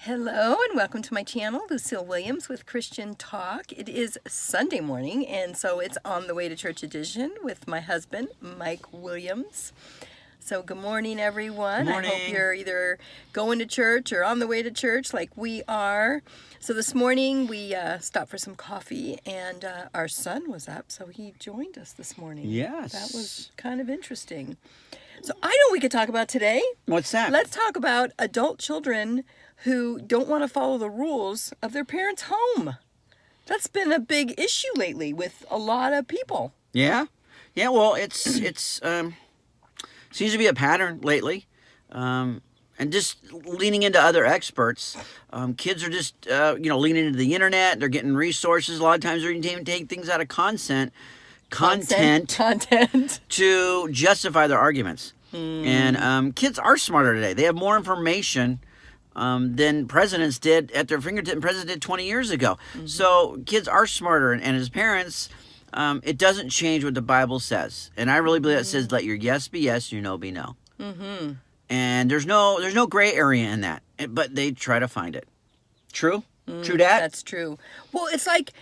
Hello and welcome to my channel, Lucille Williams with Christian Talk. It is Sunday morning, and so it's On the Way to Church edition with my husband, Mike Williams. So good morning, everyone. Good morning. I hope you're either going to church or on the way to church like we are. So this morning we stopped for some coffee, and our son was up, so he joined us this morning. Yes. That was kind of interesting. So I know we could talk about today. What's that? Let's talk about adult children who don't want to follow the rules of their parents' home. That's been a big issue lately with a lot of people. Yeah. Well, it's seems to be a pattern lately, and just leaning into other experts. Kids are just leaning into the internet. They're getting resources. A lot of times they're even taking things out of content to justify their arguments. And kids are smarter today. They have more information than presidents did at their fingertips. Presidents did 20 years ago. Mm-hmm. So kids are smarter, and as parents, it doesn't change what the Bible says. And I really believe it says, "Let your yes be yes, your no be no." Mm-hmm. And there's no gray area in that. But they try to find it. True? True, Dad? That's true. Well, it's like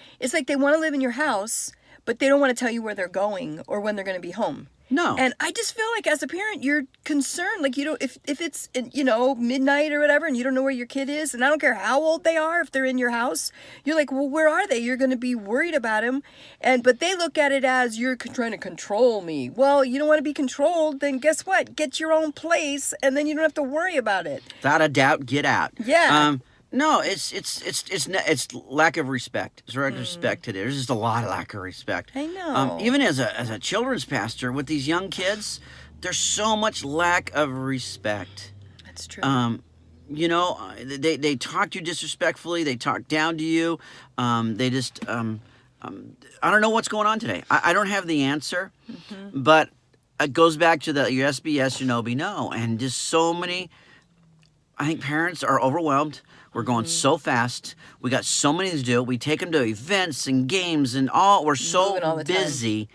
they want to live in your house, but they don't want to tell you where they're going or when they're going to be home. No. And I just feel like as a parent, you're concerned. Like, if it's, midnight or whatever, and you don't know where your kid is, and I don't care how old they are, if they're in your house, you're like, well, where are they? You're going to be worried about them. But they look at it as you're trying to control me. Well, you don't want to be controlled, then guess what? Get your own place, and then you don't have to worry about it. Without a doubt, get out. Yeah. No, it's lack of respect. It's lack of respect today. There's just a lot of lack of respect. I know. Even as a children's pastor with these young kids, there's so much lack of respect. That's true. They talk to you disrespectfully. They talk down to you. They just I don't know what's going on today. I don't have the answer, but it goes back to the yes be yes, your no be no, and just so many. I think parents are overwhelmed. We're going so fast. We got so many to do. We take them to events and games and all. We're so busy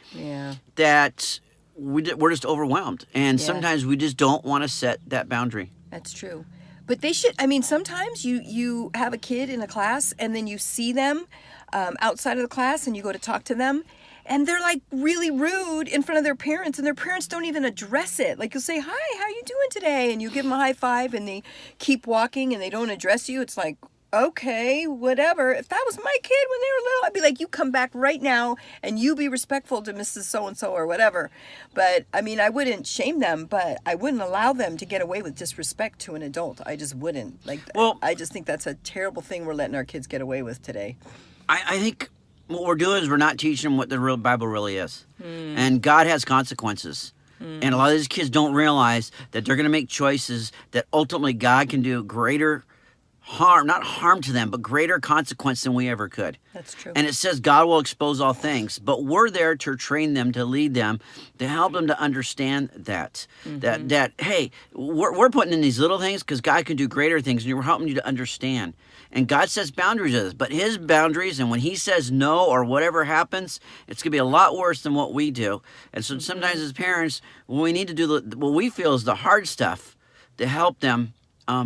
that we're just overwhelmed. And sometimes we just don't want to set that boundary. That's true. But they should. I mean, sometimes you have a kid in a class and then you see them outside of the class and you go to talk to them. And they're like really rude in front of their parents, and their parents don't even address it. Like, you'll say, "Hi, how are you doing today?" And you give them a high five, and they keep walking, and they don't address you. It's like, okay, whatever. If that was my kid when they were little, I'd be like, "You come back right now, and you be respectful to Mrs. So-and-so or whatever." But, I mean, I wouldn't shame them, but I wouldn't allow them to get away with disrespect to an adult. I just wouldn't. I just think that's a terrible thing we're letting our kids get away with today. I think what we're doing is we're not teaching them what the real Bible really is. And God has consequences. And a lot of these kids don't realize that they're going to make choices that ultimately God can do greater harm, not harm to them, but greater consequence than we ever could. That's true. And it says God will expose all things, but we're there to train them, to lead them, to help them to understand that. That hey, we're putting in these little things because God can do greater things, and we're helping you to understand. And God sets boundaries with us, but his boundaries, and when he says no or whatever happens, it's going to be a lot worse than what we do. And so sometimes as parents, we need to do what we feel is the hard stuff to help them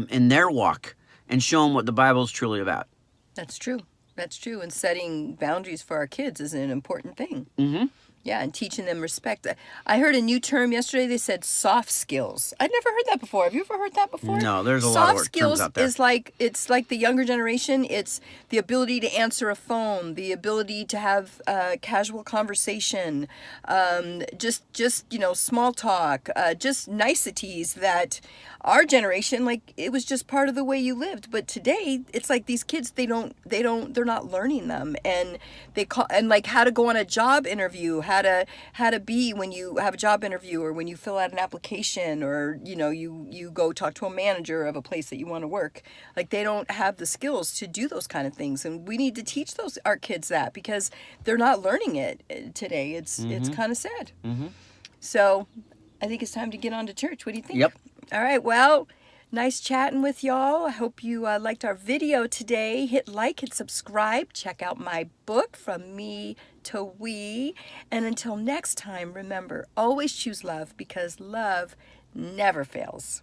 in their walk and show them what the Bible is truly about. That's true. That's true. And setting boundaries for our kids is an important thing. Mm-hmm. Yeah, and teaching them respect. I heard a new term yesterday. They said soft skills. I'd never heard that before. Have you ever heard that before? No, there's a lot of terms out there. Soft skills is like the younger generation. It's the ability to answer a phone, the ability to have casual conversation, just small talk, just niceties that our generation, like, it was just part of the way you lived. But today, it's like these kids, they're not learning them, and like how to go on a job interview, how to be when you have a job interview, or when you fill out an application, or you go talk to a manager of a place that you want to work. Like, they don't have the skills to do those kind of things, and we need to teach our kids that, because they're not learning it today. It's kind of sad. So I think it's time to get on to church. What do you think? Yep. All right, well, nice chatting with y'all. I hope you liked our video today. Hit like, hit subscribe. Check out my book, From Me to We. And until next time, remember, always choose love, because love never fails.